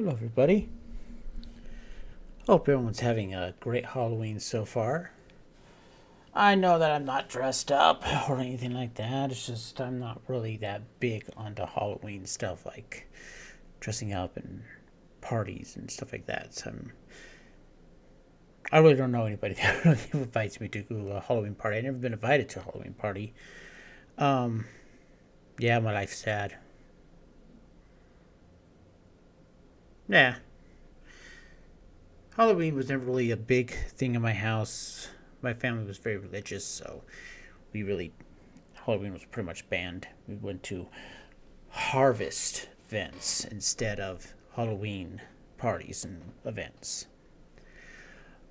Hello, everybody. Hope everyone's having a great Halloween so far. I know that I'm not dressed up or anything like that. It's just I'm not really that big onto Halloween stuff like dressing up and parties and stuff like that. I really don't know anybody that really invites me to a Halloween party. I've never been invited to a Halloween party. Um, yeah, my life's sad. Yeah, Halloween was never really a big thing in my house. My family was very religious, so we really Halloween was pretty much banned. We went to harvest events instead of Halloween parties and events.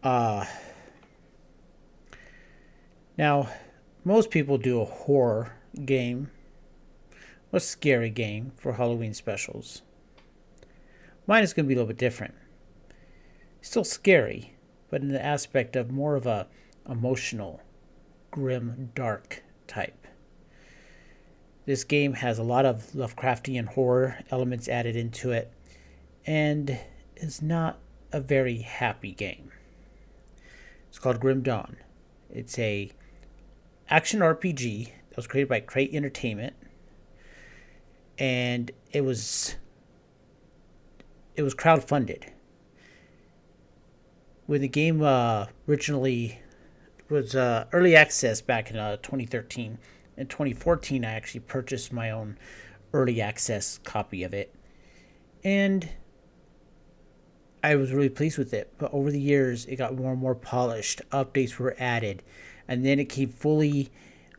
Uh, Now, most people do a horror game, a scary game for Halloween specials. Mine is going to be a little bit different. Still scary, but in the aspect of more of a emotional, grim, dark type. This game has a lot of Lovecraftian horror elements added into it, and is not a very happy game. It's called Grim Dawn. It's a action RPG that was created by Crate Entertainment, and it was crowdfunded. When the game originally was early access back in 2013, in 2014 I actually purchased my own early access copy of it, and I was really pleased with it. But over the years, it got more and more polished. Updates were added, and then it came fully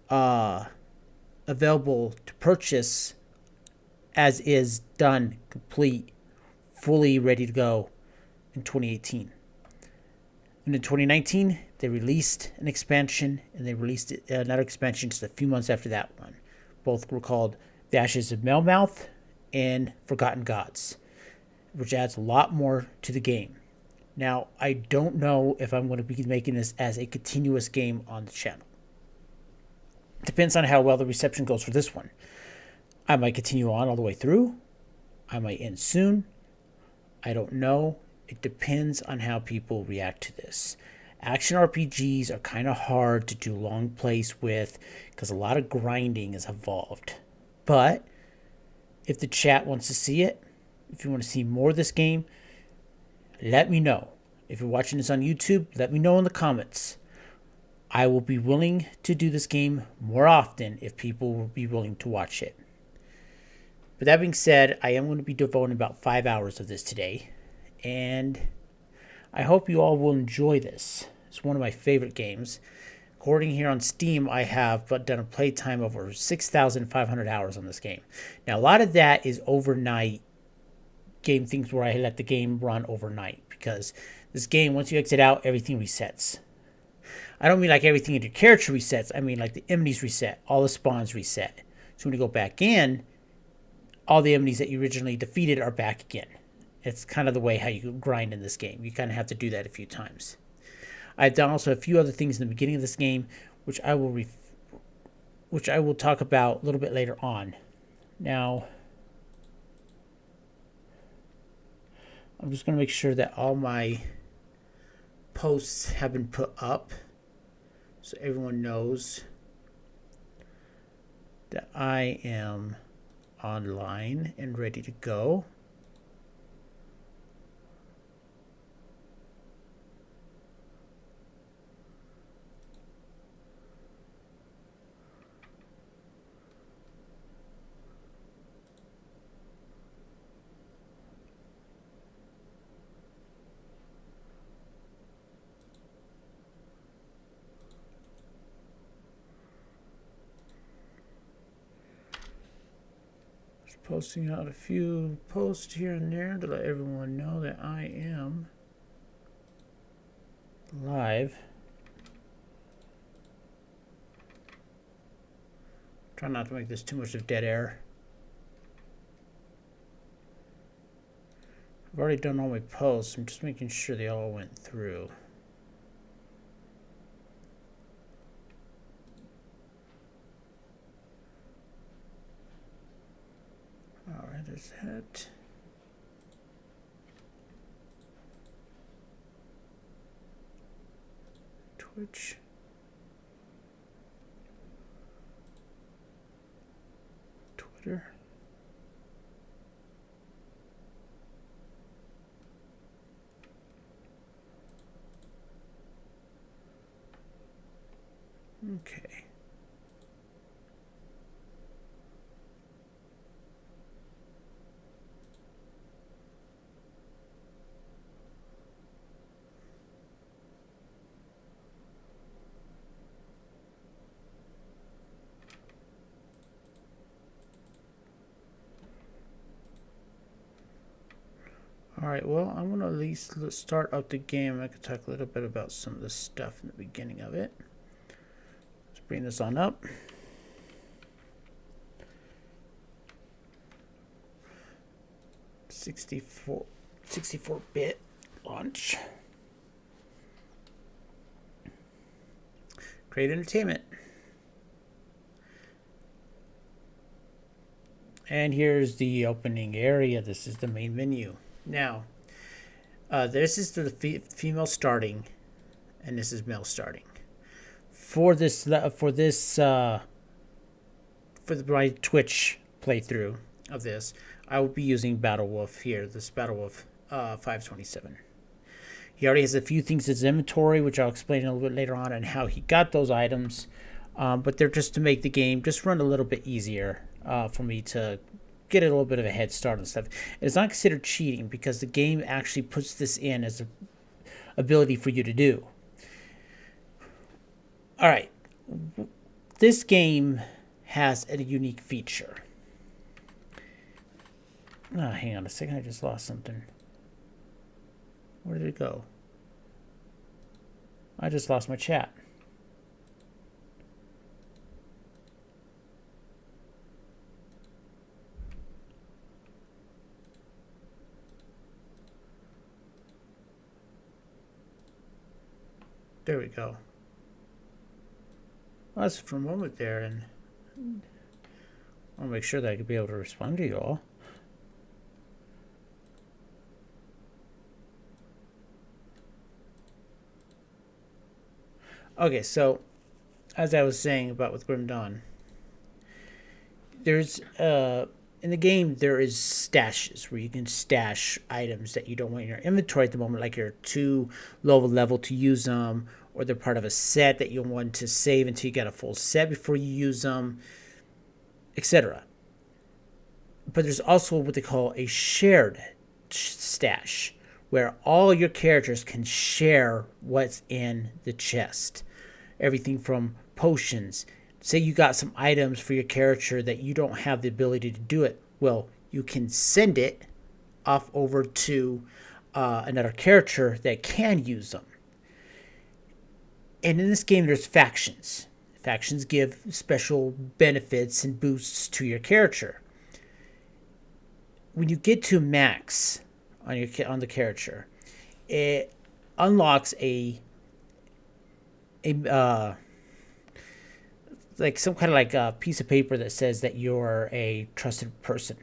uh, available to purchase as is, done, complete, fully ready to go in 2018. And in 2019, they released an expansion, and they released another expansion just a few months after that one. Both were called The Ashes of Melmouth and Forgotten Gods, which adds a lot more to the game. Now, I don't know if I'm going to be making this as a continuous game on the channel. Depends on how well the reception goes for this one. I might continue on all the way through. I might end soon. I don't know. It depends on how people react to this. Action RPGs are kind of hard to do long plays with because a lot of grinding is involved. But if the chat wants to see it, if you want to see more of this game, let me know. If you're watching this on YouTube, let me know in the comments. I will be willing to do this game more often if people will be willing to watch it. But that being said, I am going to be devoting about 5 hours of this today, and I hope you all will enjoy this. It's one of my favorite games. According here on Steam, I have done a playtime of over 6,500 hours on this game. Now, a lot of that is overnight game things where I let the game run overnight, because this game, once you exit out, everything resets. I don't mean like everything in your character resets. I mean like the enemies reset, all the spawns reset. So when you go back in, all the enemies that you originally defeated are back again. It's kind of the way how you grind in this game. You kind of have to do that a few times. I've done also a few other things in the beginning of this game, which I will talk about a little bit later on. Now, I'm just going to make sure that all my posts have been put up so everyone knows that I am online and ready to go. Posting out a few posts here and there to let everyone know that I am live. Try not to make this too much of dead air. I've already done all my posts. I'm just making sure they all went through. Alright, there's that. Twitch. Twitter. Okay. Alright, well, I'm going to at least start up the game. I could talk a little bit about some of the stuff in the beginning of it. Let's bring this on up. $64-bit launch. Great entertainment. And here's the opening area. This is the main menu. Now, this is the female starting, and this is male starting. For my Twitch playthrough of this, I will be using Battlewolf here. This Battlewolf 527. He already has a few things in his inventory, which I'll explain a little bit later on, and how he got those items. But they're just to make the game just run a little bit easier for me to get a little bit of a head start and stuff. It's not considered cheating because the game actually puts this in as an ability for you to do. All right, this game has a unique feature. Oh, hang on a second, I just lost something. Where did it go? I just lost my chat. There we go. Well, that's for a moment there, and I want to make sure that I could be able to respond to you all. Okay, so as I was saying about with Grim Dawn, there's in the game there is stashes where you can stash items that you don't want in your inventory at the moment, like you're too low of a level to use them, or they're part of a set that you want to save until you get a full set before you use them, etc. But there's also what they call a shared stash, where all your characters can share what's in the chest. Everything from potions. Say you got some items for your character that you don't have the ability to do it. Well, you can send it off over to another character that can use them. And in this game, there's factions. Factions give special benefits and boosts to your character. When you get to max on the character, it unlocks like some kind of like a piece of paper that says that you're a trusted person.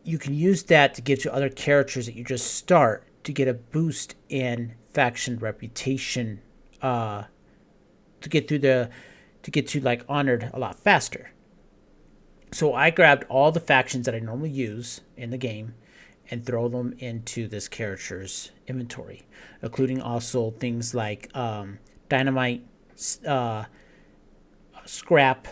You can use that to give to other characters that you just start to get a boost in faction reputation, to get to like honored a lot faster. So I grabbed all the factions that I normally use in the game and throw them into this character's inventory, including also things like dynamite, scrap,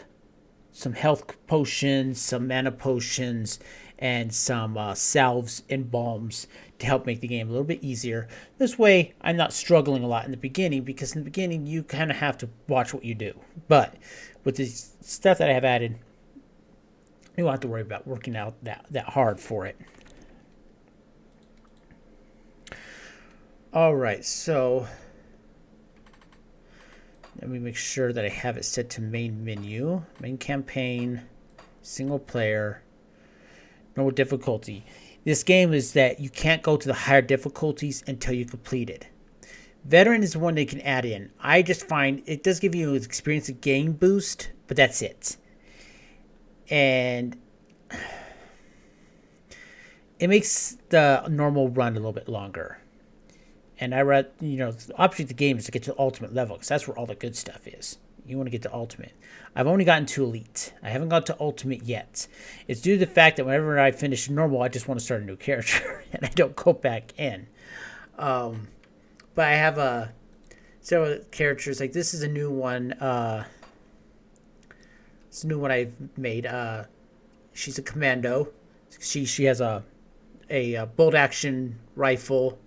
some health potions, some mana potions, and some salves and balms to help make the game a little bit easier. This way, I'm not struggling a lot in the beginning, because in the beginning, you kind of have to watch what you do. But with the stuff that I have added, you won't have to worry about working out that hard for it. All right, so let me make sure that I have it set to main menu, main campaign, single player, no difficulty. This game is that you can't go to the higher difficulties until you complete it. Veteran is the one they can add in. I just find it does give you an experience of game boost, but that's it. And it makes the normal run a little bit longer. And I read, the object of the game is to get to the ultimate level because that's where all the good stuff is. You want to get to ultimate. I've only gotten to elite. I haven't got to ultimate yet. It's due to the fact that whenever I finish normal, I just want to start a new character and I don't go back in. But I have several characters. Like this is a new one. It's a new one I've made. She's a commando. She has a bolt action rifle.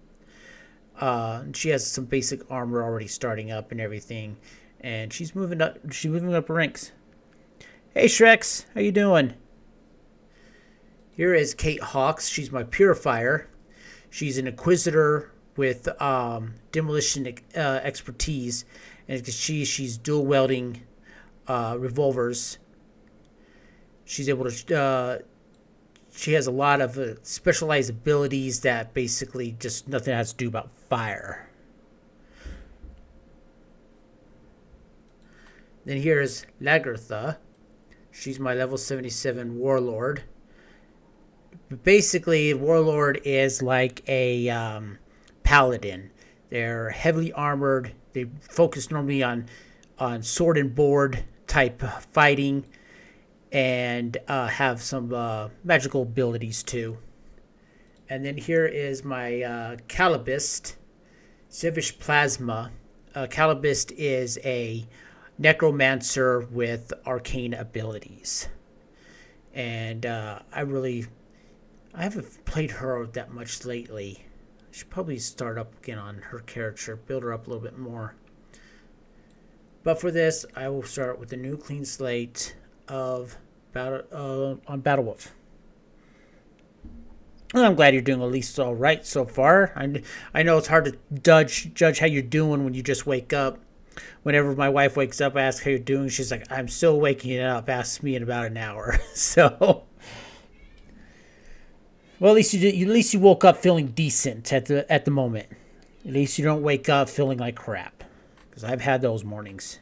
She has some basic armor already starting up and everything, and she's moving up. She's moving up ranks. Hey Shreks, how you doing? Here is Kate Hawks. She's my purifier. She's an inquisitor with demolition expertise, and she's dual wielding revolvers. She's able to. She has a lot of specialized abilities that basically just nothing has to do about fire. Then here's Lagertha. She's my level 77 Warlord. Basically, Warlord is like a paladin. They're heavily armored. They focus normally on sword and board type fighting, and have some magical abilities too. And then here is my Calibist, Civish Plasma. Calibist is a necromancer with arcane abilities. And I haven't played her that much lately. I should probably start up again on her character, build her up a little bit more. But for this, I will start with a new clean slate on Battlewolf. Well, I'm glad you're doing at least all right so far. I know it's hard to judge how you're doing when you just wake up. Whenever my wife wakes up, I ask how you're doing. She's like, "I'm still waking up. Ask me in about an hour." So, well, at least you woke up feeling decent at the moment. At least you don't wake up feeling like crap, because I've had those mornings.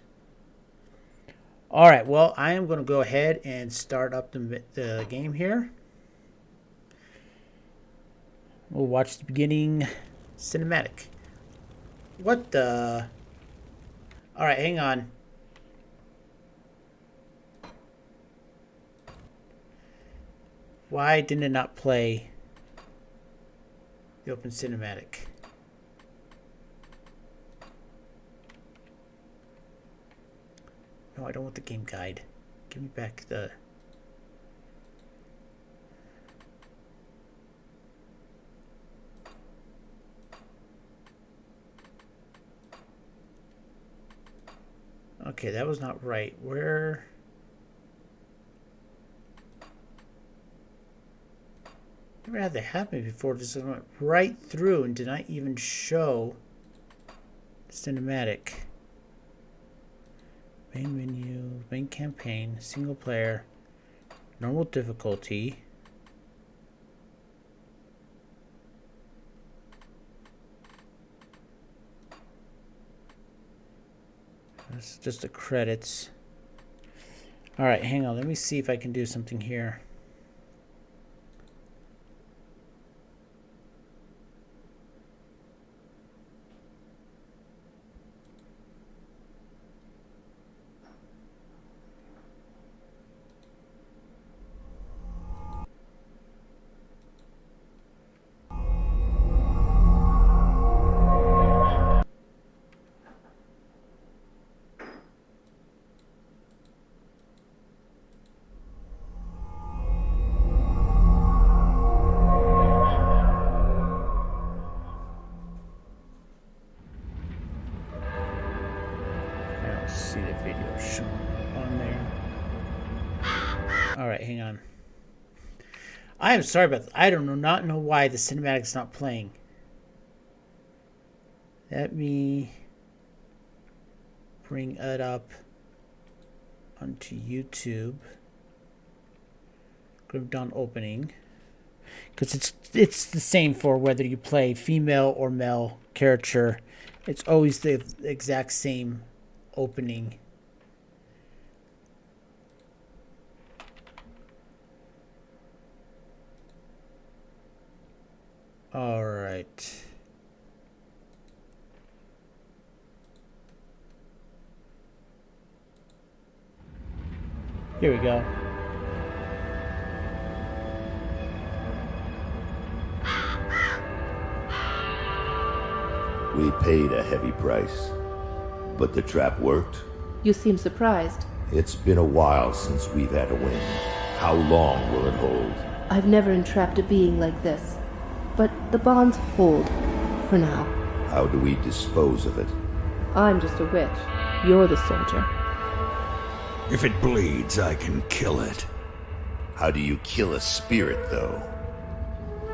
All right, well, I am going to go ahead and start up the game here. We'll watch the beginning cinematic. What the? All right, hang on. Why didn't it not play the open cinematic? No, I don't want the game guide. Give me back the... Okay, that was not right. Where... Never had that happen before. Just went right through and did not even show cinematic. Main menu, main campaign, single player, normal difficulty. That's just the credits. All right, hang on. Let me see if I can do something here. See the video shown on there. All right, hang on. I am sorry about that. I not know why the cinematic's not playing. Let me bring it up onto YouTube. Grim Dawn opening, because it's the same for whether you play female or male character. It's always the exact same opening. All right. Here we go. We paid a heavy price, but the trap worked. You seem surprised. It's been a while since we've had a win. How long will it hold? I've never entrapped a being like this. But the bonds hold, for now. How do we dispose of it? I'm just a witch. You're the soldier. If it bleeds, I can kill it. How do you kill a spirit, though?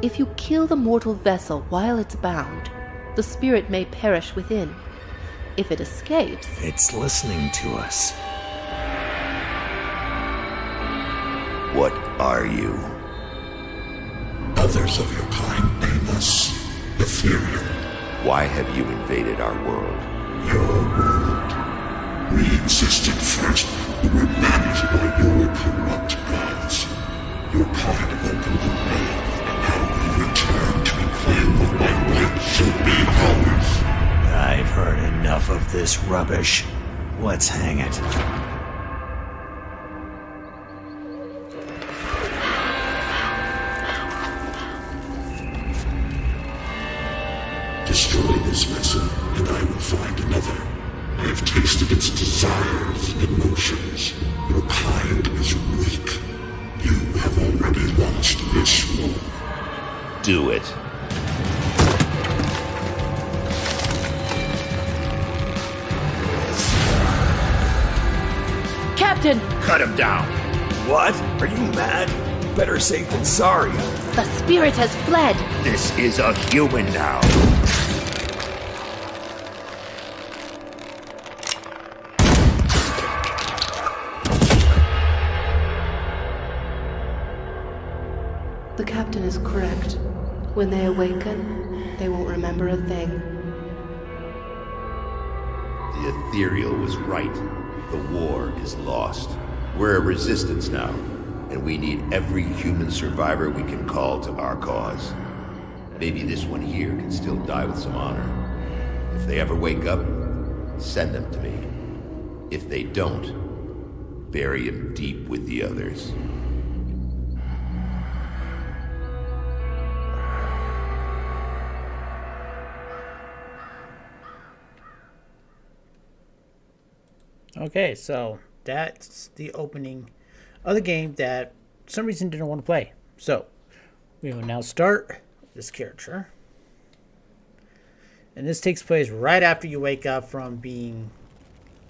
If you kill the mortal vessel while it's bound, the spirit may perish within. If it escapes... It's listening to us. What are you? Others of your kind name us ethereal. Why have you invaded our world? Your world. We existed first, but were managed by your corrupt gods. Your kind opened the way, and now we return to claim what by right should be ours. I've heard enough of this rubbish. Let's hang it. Destroy this vessel, and I will find another. I have tasted its desires and emotions. Your kind is weak. You have already lost this war. Do it. Captain! Cut him down! What? Are you mad? Better safe than sorry. The spirit has fled! This is a human now. The captain is correct. When they awaken, they won't remember a thing. The ethereal was right. The war is lost. We're a resistance now, and we need every human survivor we can call to our cause. Maybe this one here can still die with some honor. If they ever wake up, send them to me. If they don't, bury him deep with the others. Okay, so that's the opening of the game that for some reason didn't want to play. So we will now start this character. And this takes place right after you wake up from being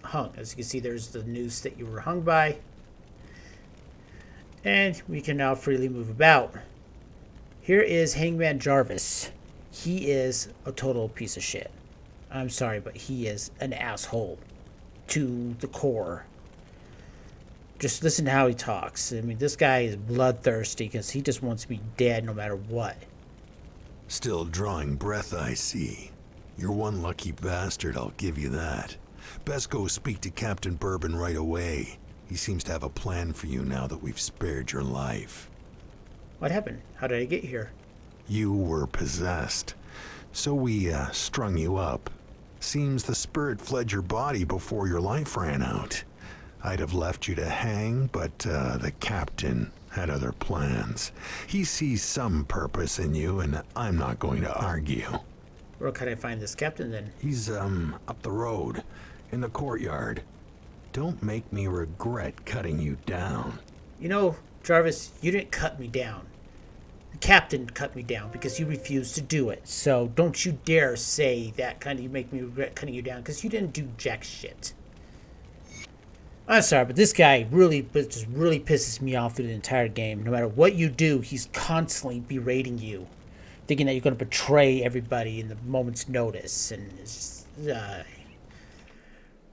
hung. As you can see, there's the noose that you were hung by. And we can now freely move about. Here is Hangman Jarvis. He is a total piece of shit. I'm sorry, but he is an asshole to the core. Just listen to how he talks. I mean, this guy is bloodthirsty because he just wants me dead no matter what. Still drawing breath, I see. You're one lucky bastard, I'll give you that. Best go speak to Captain Bourbon right away. He seems to have a plan for you now that we've spared your life. What happened? How did I get here? You were possessed. So we strung you up. Seems the spirit fled your body before your life ran out. I'd have left you to hang, but the captain had other plans. He sees some purpose in you, and I'm not going to argue. Where can I find this captain then? He's, up the road, in the courtyard. Don't make me regret cutting you down. You know, Jarvis, you didn't cut me down. The captain cut me down because you refused to do it. So don't you dare say that kind of you make me regret cutting you down because you didn't do jack shit. I'm sorry, but this guy really pisses me off through the entire game. No matter what you do, he's constantly berating you, thinking that you're going to betray everybody in the moment's notice, and it's just.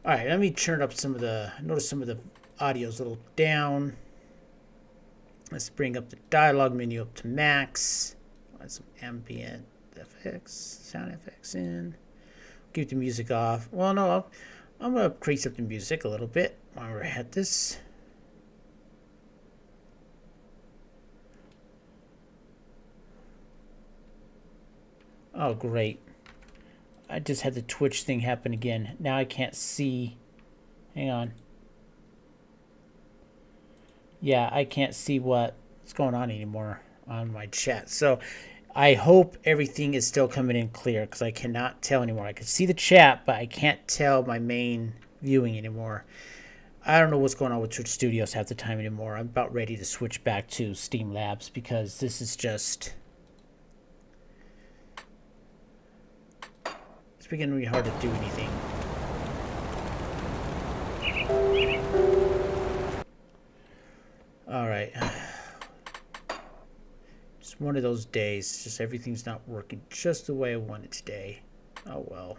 All right, let me turn up some of the. Notice some of the audio's a little down. Let's bring up the dialogue menu up to max. Add some ambient effects, sound effects in. Keep the music off. Well, no, I'm going to increase up the music a little bit while we're at this. Oh, great. I just had the Twitch thing happen again. Now I can't see. Hang on. yeah, I can't see what's going on anymore on my chat. So I hope everything is still coming in clear because I cannot tell anymore. I can see the chat, but I can't tell my main viewing anymore. I don't know what's going on with Twitch Studios half the time anymore. I'm about ready to switch back to Steam Labs because this is just... it's beginning to be hard to do anything. Alright. Just one of those days. Just everything's not working just the way I want it today. Oh well.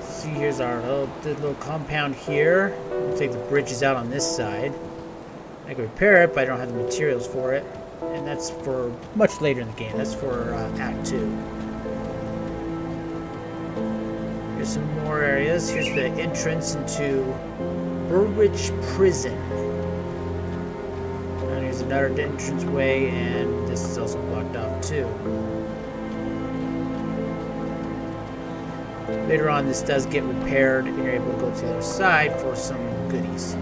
See, here's our little compound here. Looks like the bridge is out on this side. I can repair it, but I don't have the materials for it. And that's for much later in the game. That's for Act 2. Here's some more areas. Here's the entrance into Burwich Prison. And here's another entrance way, and this is also blocked off too. Later on, this does get repaired, and you're able to go to the other side for some goodies.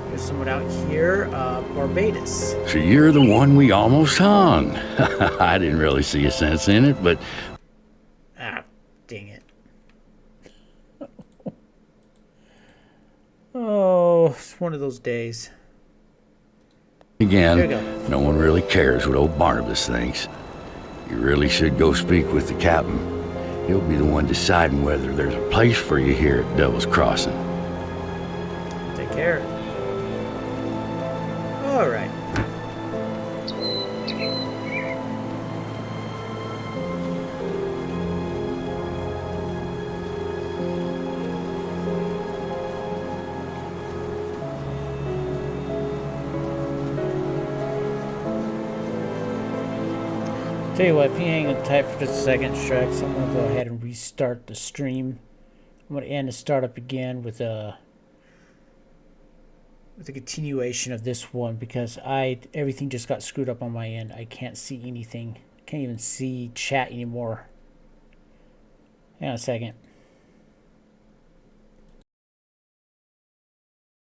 There's someone out here, Barbados. So you're the one we almost hung. I didn't really see a sense in it, but... ah, dang it. Oh, it's one of those days. Again, There you go. no one really cares what old Barnabas thinks. You really should go speak with the captain. He'll be the one deciding whether there's a place for you here at Devil's Crossing. Take care. All right. Tell you what, if you hang on tight for just a second, Shreks, I'm gonna go ahead and restart the stream. I'm gonna end the startup again with a continuation of this one because everything just got screwed up on my end. I can't see anything. Can't even see chat anymore. Hang on a second.